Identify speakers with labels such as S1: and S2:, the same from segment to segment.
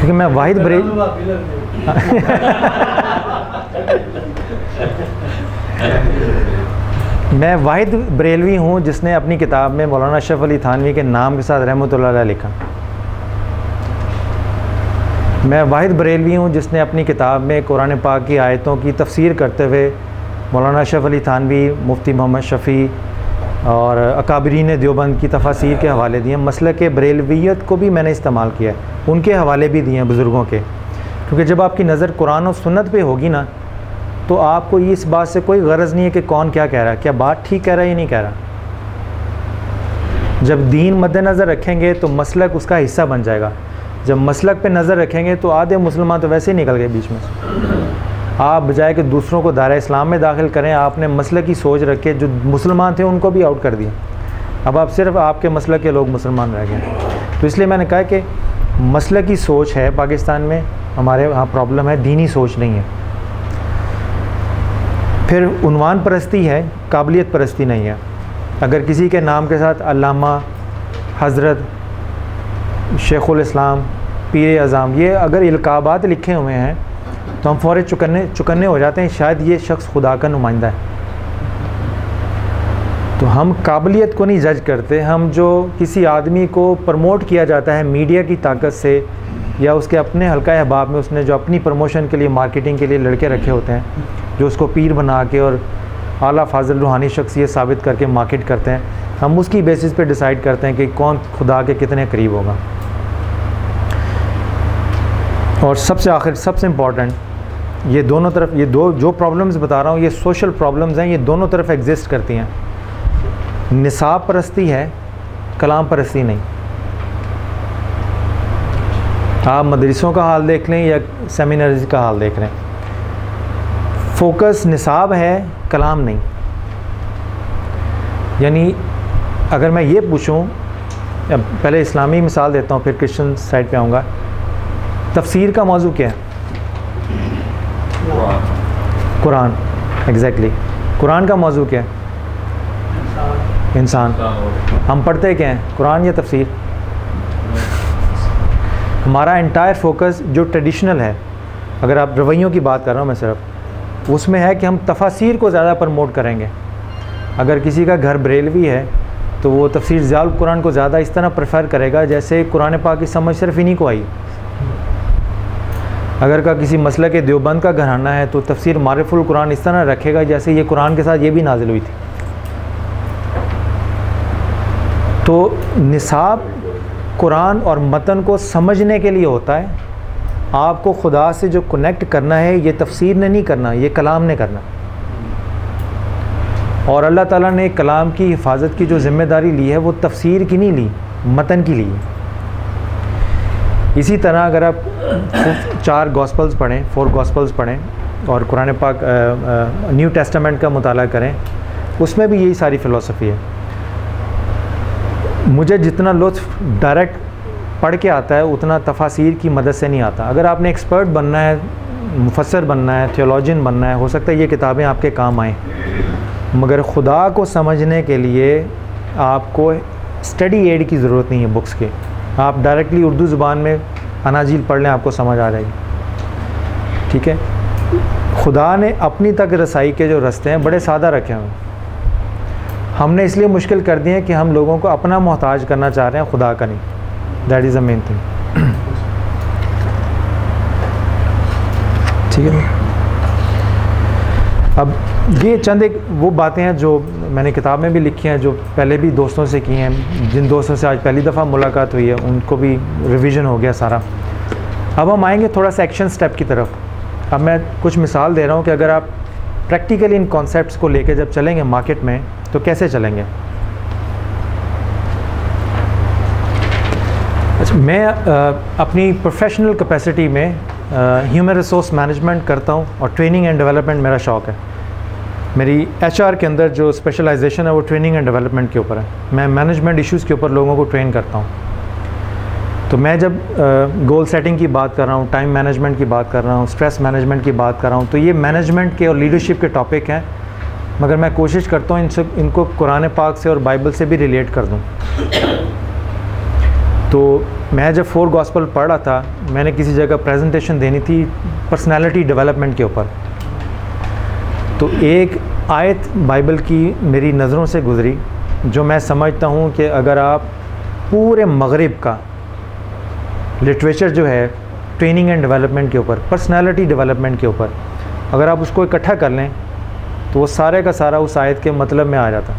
S1: क्योंकि मैं वाहिद मैं वाहिद बरेलवी हूँ जिसने अपनी किताब में मौलाना अशरफ अली थानवी के नाम के साथ रहमतुल्लाह अलैह लिखा। मैं वाहिद बरेलवी हूँ जिसने अपनी किताब में कुरान पाक की आयतों की तफसीर करते हुए मौलाना अशरफ अली थानवी, मुफ्ती मोहम्मद शफ़ी और अकाबरीन देवबंद की तफासीर के हवाले दिए। मसलक के बरेलवियत को भी मैंने इस्तेमाल किया है, उनके हवाले भी दिए हैं बुज़ुर्गों के, क्योंकि जब आपकी नज़र कुरान और सुन्नत पे होगी ना तो आपको इस बात से कोई गरज नहीं है कि कौन क्या कह रहा है, क्या बात ठीक कह रहा है या नहीं कह रहा। जब दीन मद्देनज़र रखेंगे तो मसलक उसका हिस्सा बन जाएगा। जब मसलक पे नज़र रखेंगे तो आधे मुसलमान तो वैसे ही निकल गए बीच में से। आप बजाय कि दूसरों को दायरा इस्लाम में दाखिल करें, आपने मसलक की सोच रख के जो मुसलमान थे उनको भी आउट कर दिया। अब आप सिर्फ आपके मसलक के लोग मुसलमान रह गए। तो इसलिए मैंने कहा कि मसलक की सोच है पाकिस्तान में, हमारे यहाँ प्रॉब्लम है, दीनी सोच नहीं है। फिर उन्वान परस्ती है, काबिलियत परस्ती नहीं है। अगर किसी के नाम के साथ अल्लामा, हज़रत, शेखुल इस्लाम, पीर अज़ाम, ये अगर इल्क़ाबात लिखे हुए हैं तो हम फ़ौरन चुकन्ने हो जाते हैं, शायद ये शख्स खुदा का नुमाइंदा है। तो हम काबिलियत को नहीं जज करते, हम जो किसी आदमी को प्रमोट किया जाता है मीडिया की ताकत से या उसके अपने हल्का अहबाब में उसने जो अपनी प्रमोशन के लिए, मार्केटिंग के लिए लड़के रखे होते हैं जो उसको पीर बना के और आला फाजिल रूहानी शख्सियत साबित करके मार्केट करते हैं, हम उसकी बेसिस पे डिसाइड करते हैं कि कौन खुदा के कितने करीब होगा। और सबसे आखिर, सबसे इम्पॉर्टेंट, ये दोनों तरफ, ये दो जो प्रॉब्लम्स बता रहा हूँ ये सोशल प्रॉब्लम्स हैं, ये दोनों तरफ एग्जिस्ट करती हैं। निसाब परस्ती है, कलाम परस्ती नहीं। आप मदरसों का हाल देख लें या सेमिनार्स का हाल देख लें, फोकस निसाब है, कलाम नहीं। यानी अगर मैं ये पूछूं, पहले इस्लामी मिसाल देता हूँ फिर क्रिश्चियन साइड पे आऊँगा। तफसीर का मौजू क्या है? कुरान। एग्जैक्टली। कुरान का मौजू क्या है? इंसान। हम पढ़ते क्या हैं, कुरान या तफसीर? हमारा एंटायर फोकस जो ट्रेडिशनल है, अगर आप रवैयों की बात कर रहा हूँ मैं सिर्फ, उसमें है कि हम तफासीर को ज़्यादा प्रमोट करेंगे। अगर किसी का घर बरेलवी है तो वो तफसीर ज़ियाउल कुरान को ज़्यादा इस तरह प्रेफर करेगा जैसे कुरान पाक की समझ सिर्फ इन्हीं को आई। अगर का किसी मसलक के देवबंद का घराना है तो तफसीर मारिफुल कुरान इस तरह रखेगा जैसे ये कुरान के साथ ये भी नाजिल हुई थी। तो निसाब कुरान और मतन को समझने के लिए होता है। आपको खुदा से जो कनेक्ट करना है ये तफसीर ने नहीं करना, ये कलाम ने करना। और अल्लाह ताला ने कलाम की हिफाजत की जो ज़िम्मेदारी ली है वो तफसीर की नहीं ली, मतन की ली है। इसी तरह अगर आप 4 गॉस्पल्स पढ़ें, 4 गॉस्पल्स पढ़ें और कुरान पाक न्यू टेस्टामेंट का मुताला करें, उसमें भी यही सारी फ़िलॉसफी है। मुझे जितना लुत्फ़ डायरेक्ट पढ़ के आता है उतना तफासीर की मदद से नहीं आता। अगर आपने एक्सपर्ट बनना है, मुफस्सर बनना है, थियोलॉजियन बनना है, हो सकता है ये किताबें आपके काम आएँ, मगर खुदा को समझने के लिए आपको स्टडी एड की ज़रूरत नहीं है बुक्स के। आप डायरेक्टली उर्दू ज़ुबान में अनाजील पढ़ लें, आपको समझ आ जाएगी। ठीक है। खुदा ने अपनी तक रसाई के जो रास्ते हैं बड़े सादा रखे हुए, हमने इसलिए मुश्किल कर दिए हैं कि हम लोगों को अपना मोहताज करना चाह रहे हैं, खुदा का नहीं। That is the main thing. ठीक है। अब ये चंद एक वो बातें हैं जो मैंने किताब में भी लिखी हैं, जो पहले भी दोस्तों से की हैं, जिन दोस्तों से आज पहली दफ़ा मुलाकात हुई है उनको भी रिवीजन हो गया सारा। अब हम आएंगे थोड़ा सा एक्शन स्टेप की तरफ। अब मैं कुछ मिसाल दे रहा हूँ कि अगर आप प्रैक्टिकली इन कॉन्सेप्ट्स को लेकर जब चलेंगे मार्केट में तो कैसे चलेंगे। अच्छा, मैं अपनी प्रोफेशनल कैपेसिटी में ह्यूमन रिसोर्स मैनेजमेंट करता हूँ और ट्रेनिंग एंड डेवलपमेंट मेरा शौक़ है। मेरी एचआर के अंदर जो स्पेशलाइजेशन है वो ट्रेनिंग एंड डेवलपमेंट के ऊपर है। मैं मैनेजमेंट इश्यूज़ के ऊपर लोगों को ट्रेन करता हूँ। तो मैं जब गोल सेटिंग की बात कर रहा हूँ, टाइम मैनेजमेंट की बात कर रहा हूँ, स्ट्रेस मैनेजमेंट की बात कर रहा हूँ, तो ये मैनेजमेंट के और लीडरशिप के टॉपिक हैं, मगर मैं कोशिश करता हूँ इनको कुरान पाक से और बाइबल से भी रिलेट कर दूँ। तो मैं जब 4 गॉस्पल पढ़ रहा था, मैंने किसी जगह प्रेजेंटेशन देनी थी पर्सनालिटी डेवलपमेंट के ऊपर, तो एक आयत बाइबल की मेरी नज़रों से गुज़री जो मैं समझता हूँ कि अगर आप पूरे मगरिब का लिटरेचर जो है ट्रेनिंग एंड डेवलपमेंट के ऊपर, पर्सनालिटी डेवलपमेंट के ऊपर, अगर आप उसको इकट्ठा कर लें तो वो सारे का सारा उस आयत के मतलब में आ जाता।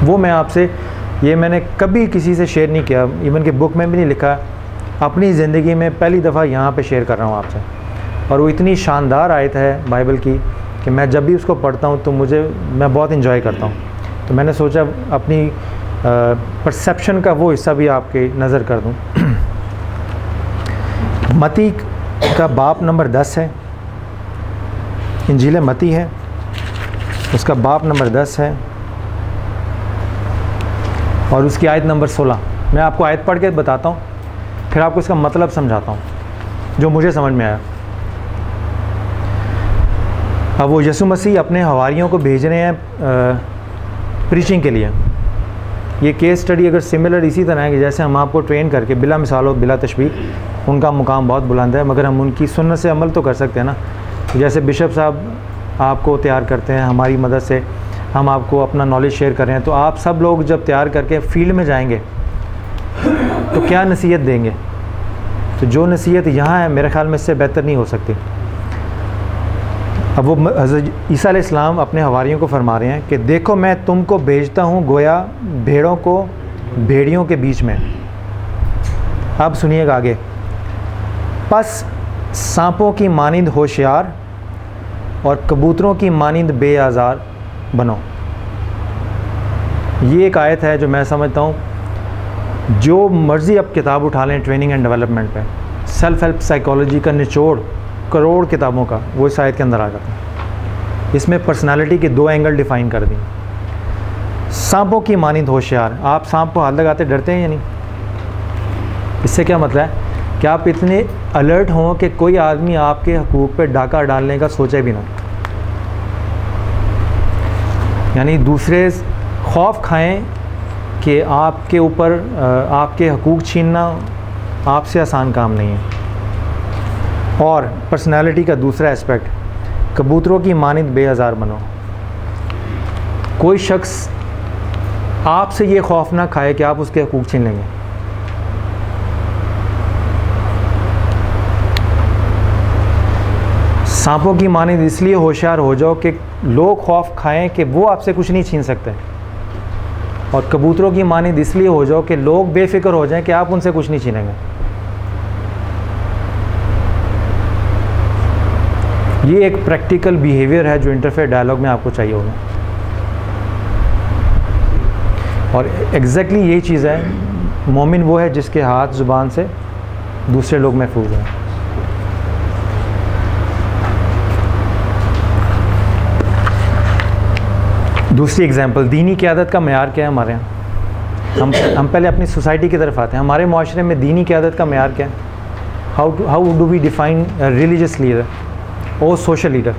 S1: वो मैं आपसे, ये मैंने कभी किसी से शेयर नहीं किया, इवन कि बुक में भी नहीं लिखा, अपनी ज़िंदगी में पहली दफ़ा यहाँ पे शेयर कर रहा हूँ आपसे। और वो इतनी शानदार आयत है बाइबल की कि मैं जब भी उसको पढ़ता हूँ तो मैं बहुत इन्जॉय करता हूँ। तो मैंने सोचा अपनी परसेप्शन का वो हिस्सा भी आपके नज़र कर दूँ। मती का बाप नंबर 10 है, इंजील मती है, उसका बाप नंबर 10 है और उसकी आयत नंबर 16। मैं आपको आयत पढ़ के बताता हूँ, फिर आपको इसका मतलब समझाता हूँ जो मुझे समझ में आया। अब वो यीशु मसीह अपने हवारियों को भेज रहे हैं प्रीचिंग के लिए। ये केस स्टडी अगर सिमिलर इसी तरह है कि जैसे हम आपको ट्रेन करके बिला मिसाल और बिला तशबीह, उनका मुकाम बहुत बुलंद है, मगर हम उनकी सुन्नत से अमल तो कर सकते हैं ना। जैसे बिशप साहब आपको तैयार करते हैं, हमारी मदद से हम आपको अपना नॉलेज शेयर कर रहे हैं, तो आप सब लोग जब तैयार करके फील्ड में जाएंगे तो क्या नसीहत देंगे? तो जो नसीहत यहाँ है मेरे ख्याल में इससे बेहतर नहीं हो सकती। अब वो हज़रत ईसा अलैहिस्सलाम अपने हवारियों को फरमा रहे हैं कि देखो मैं तुमको भेजता हूँ गोया भेड़ों को भेड़ियों के बीच में। अब सुनिएगा आगे, बस सांपों की मानिंद होशियार और कबूतरों की मानिंद बेआज़ार बनो। ये एक आयत है जो मैं समझता हूँ जो मर्ज़ी अब किताब उठा लें ट्रेनिंग एंड डेवलपमेंट पे, सेल्फ हेल्प साइकोलॉजी का निचोड़ करोड़ किताबों का वो इस आयत के अंदर आ जाता है। इसमें पर्सनालिटी के 2 एंगल डिफ़ाइन कर दिए। सांपों की मानिंद होशियार, आप सांप को हाथ लगाते डरते हैं या नहीं? इससे क्या मतलब है कि आप इतने अलर्ट हों कि कोई आदमी आपके हकूक़ पे डाका डालने का सोचे भी ना, यानी दूसरे खौफ खाएं कि आपके ऊपर आपके हकूक़ छीनना आपसे आसान काम नहीं है। और पर्सनालिटी का दूसरा एस्पेक्ट, कबूतरों की मानिंद बेआज़ार बनो। कोई शख्स आपसे ये खौफ ना खाए कि आप उसके हकूक़ छीन लेंगे। सांपों की मानिंद इसलिए होशियार हो जाओ कि लोग खौफ खाएं कि वो आपसे कुछ नहीं छीन सकते, और कबूतरों की मानिंद इसलिए हो जाओ कि लोग बेफिक्र हो जाएं कि आप उनसे कुछ नहीं छीनेंगे। ये एक प्रैक्टिकल बिहेवियर है जो इंटरफेयर डायलॉग में आपको चाहिए होगा, और एग्जैक्टली यही चीज़ है। मोमिन वो है जिसके हाथ ज़ुबान से दूसरे लोग महफूज हैं। दूसरी एग्जांपल, दीनी क़यादत का मेयार क्या है हमारे यहाँ? हम पहले अपनी सोसाइटी की तरफ आते हैं। हमारे माशरे में दीनी क़यादत का मेयार क्या है? How do we define religious leader और सोशल लीडर?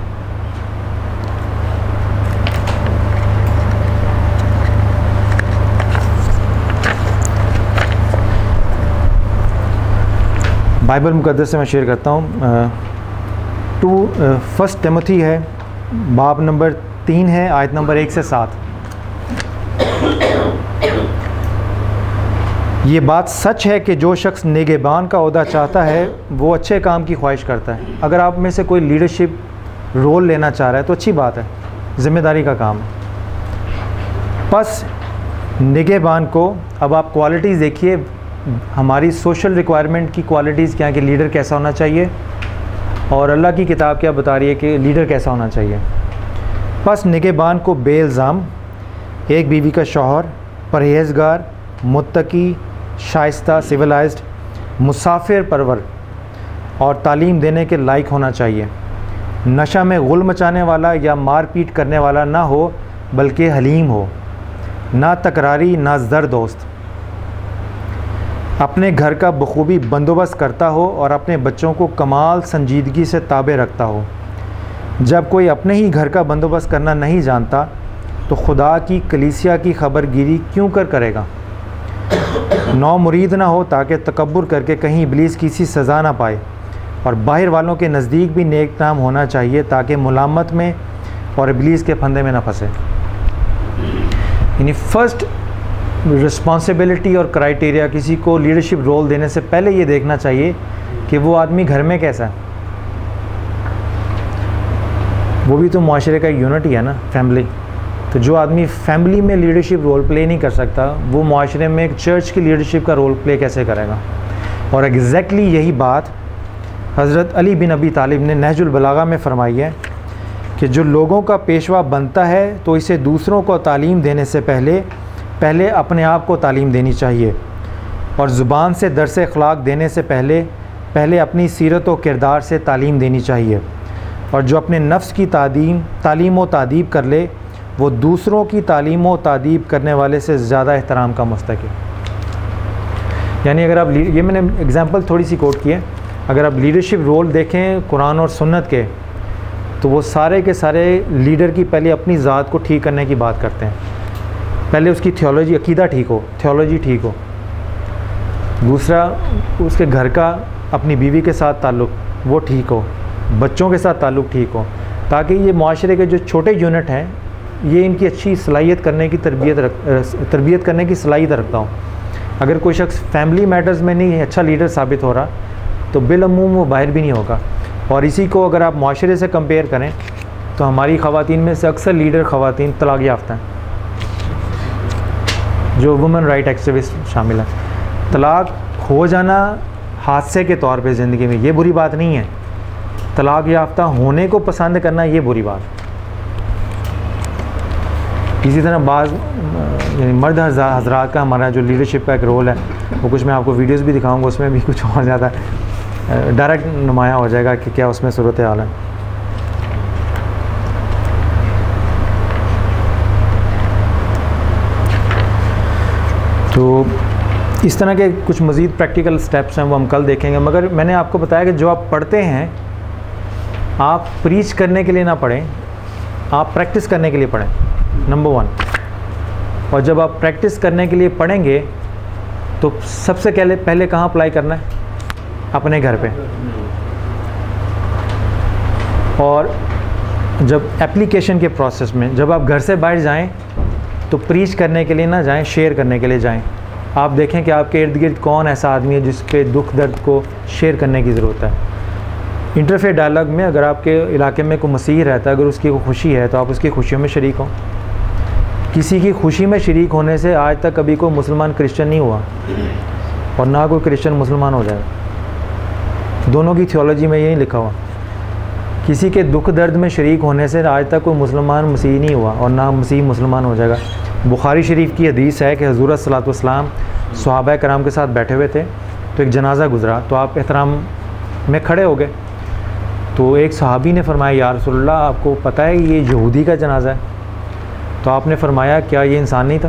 S1: बाइबल मुक़द्दस से मैं शेयर करता हूँ। 1 टिमोथी है, बाब नंबर 3 है, आयत नंबर 1 से 7। ये बात सच है कि जो शख्स निगहबान का ओहदा चाहता है वो अच्छे काम की ख्वाहिश करता है। अगर आप में से कोई लीडरशिप रोल लेना चाह रहा है तो अच्छी बात है, ज़िम्मेदारी का काम है। बस निगहबान को, अब आप क्वालिटीज़ देखिए, हमारी सोशल रिक्वायरमेंट की क्वालिटीज़ क्या है कि लीडर कैसा होना चाहिए, और अल्लाह की किताब क्या बता रही है कि लीडर कैसा होना चाहिए। बस निगहबान को बेइल्ज़ाम, एक बीवी का शौहर, परहेज़गार, मुत्तकी, शाइस्ता, सिविलाइज्ड, मुसाफिर परवर और तालीम देने के लायक होना चाहिए। नशा में गुल मचाने वाला या मारपीट करने वाला ना हो, बल्कि हलीम हो, ना तकरारी ना ज़र दोस्त, अपने घर का बखूबी बंदोबस्त करता हो और अपने बच्चों को कमाल संजीदगी से ताबे रखता हो। जब कोई अपने ही घर का बंदोबस्त करना नहीं जानता तो खुदा की कलीसिया की खबरगिरी क्यों करेगा? नौ मुरीद ना हो ताकि तकब्बुर करके कहीं इब्लीस किसी सज़ा ना पाए, और बाहर वालों के नज़दीक भी नेक नाम होना चाहिए ताकि मुलामत में और इब्लीस के फंदे में ना फंसे। यानी फ़र्स्ट रिस्पॉन्सिबिलिटी और क्राइटेरिया किसी को लीडरशिप रोल देने से पहले ये देखना चाहिए कि वो आदमी घर में कैसा है। वो भी तो मुआशरे का एक यूनिट ही है ना, फैमिली। तो जो आदमी फैमिली में लीडरशिप रोल प्ले नहीं कर सकता, वो मुआशरे में एक चर्च की लीडरशिप का रोल प्ले कैसे करेगा। और एग्जैक्टली यही बात हज़रत अली बिन अबी तालिब ने नहजुल बलागा में फरमाई है कि जो लोगों का पेशवा बनता है तो इसे दूसरों को तालीम देने से पहले अपने आप को तालीम देनी चाहिए, और ज़ुबान से दर्स अखलाक देने से पहले अपनी सीरत व किरदार से तालीम देनी चाहिए। और जो अपने नफ्स की तालीम व तादीब कर ले वो दूसरों की तालीम व तादीब करने वाले से ज़्यादा एहतराम का मुस्तहिक़ है। यानी अगर आप ये मैंने एग्ज़ाम्पल थोड़ी सी कोट की है, अगर आप लीडरशिप रोल देखें कुरान और सुन्नत के, तो वो सारे के सारे लीडर की पहले अपनी ज़ात को ठीक करने की बात करते हैं। पहले उसकी थियोलॉजी, अकीदा ठीक हो, थियोलॉजी ठीक हो। दूसरा, उसके घर का अपनी बीवी के साथ ताल्लुक़ वो ठीक हो, बच्चों के साथ ताल्लुक़ ठीक हो, ताकि ये मुआशरे के जो छोटे यूनिट हैं ये इनकी अच्छी सलाहियत करने की तरबियत करने की सलाहियत रखता हूँ। अगर कोई शख्स फैमिली मैटर्स में नहीं अच्छा लीडर साबित हो रहा तो बिलअमूम वो बाहर भी नहीं होगा। और इसी को अगर आप मुआशरे से कंपेयर करें तो हमारी ख़वातीन में से अक्सर लीडर ख़वातीन तलाक़ याफ्ता हैं, जो वुमेन राइट एक्टिविस्ट शामिल हैं। तलाक़ हो जाना हादसे के तौर पे ज़िंदगी में ये बुरी बात नहीं है, तलाक़ याफ्ता होने को पसंद करना ये बुरी बात। इसी तरह बाज़ यानी मर्द हज़रात का हमारा जो लीडरशिप का एक रोल है, वो कुछ मैं आपको वीडियोस भी दिखाऊंगा, उसमें भी कुछ और ज़्यादा डायरेक्ट नुमायाँ हो जाएगा कि क्या उसमें सूरत हाल है। तो इस तरह के कुछ मज़ीद प्रैक्टिकल स्टेप्स हैं, वो हम कल देखेंगे। मगर मैंने आपको बताया कि जो आप पढ़ते हैं, आप प्रीच करने के लिए ना पढ़ें, आप प्रैक्टिस करने के लिए पढ़ें, नंबर 1। और जब आप प्रैक्टिस करने के लिए पढ़ेंगे तो सबसे पहले कहाँ अप्लाई करना है? अपने घर पे। और जब एप्लीकेशन के प्रोसेस में जब आप घर से बाहर जाएं तो प्रीच करने के लिए ना जाएं, शेयर करने के लिए जाएं। आप देखें कि आपके इर्द गिर्द कौन ऐसा आदमी है जिस पे दुख दर्द को शेयर करने की ज़रूरत है। इंटरफेयर डायलॉग में अगर आपके इलाके में कोई मसीह रहता है, अगर उसकी कोई खुशी है तो आप उसकी खुशियों में शरीक हों। किसी की खुशी में शरीक होने से आज तक कभी कोई मुसलमान क्रिश्चियन नहीं हुआ और ना कोई क्रिश्चियन मुसलमान हो जाएगा। दोनों की थियोलॉजी में यही लिखा हुआ, किसी के दुख दर्द में शरीक होने से आज तक कोई मुसलमान मसीह नहीं हुआ और ना मसीह मुसलमान हो जाएगा। बुखारी शरीफ की हदीस है कि हुज़ूर सल्लल्लाहु अलैहि वसल्लम सहाबा कराम के साथ बैठे हुए थे, तो एक जनाजा गुज़रा, तो आप एहतराम में खड़े हो गए। तो एक सहाबी ने फरमाया, या रसूलल्लाह, आपको पता है ये यहूदी का जनाजा है? तो आपने फरमाया, क्या ये इंसान नहीं था?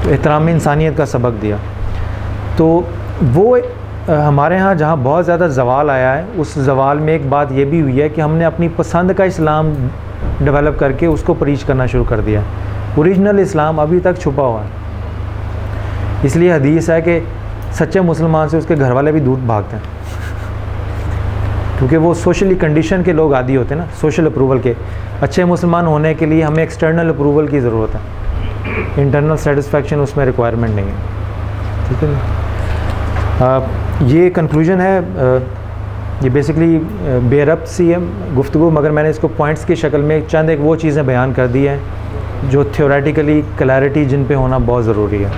S1: तो एहतराम में इंसानियत का सबक दिया। तो वो हमारे यहाँ जहाँ बहुत ज़्यादा जवाल आया है, उस जवाल में एक बात ये भी हुई है कि हमने अपनी पसंद का इस्लाम डेवलप करके उसको प्रीच करना शुरू कर दिया। ओरिजिनल इस्लाम अभी तक छुपा हुआ है। इसलिए हदीस है कि सच्चे मुसलमान से उसके घर वाले भी दूर भागते हैं, क्योंकि वो सोशली कंडीशन के लोग आदी होते हैं ना, सोशल अप्रूवल के। अच्छे मुसलमान होने के लिए हमें एक्सटर्नल अप्रूवल की ज़रूरत है, इंटरनल सेटिस्फेक्शन उसमें रिक्वायरमेंट नहीं है। ठीक है, ये कंक्लूजन है। ये बेसिकली बेरब्त सी है गुफ्तगू, मगर मैंने इसको पॉइंट्स की शक्ल में चंद एक वो चीज़ें बयान कर दी हैं जो थ्योरेटिकली क्लैरिटी जिन पे होना बहुत ज़रूरी है।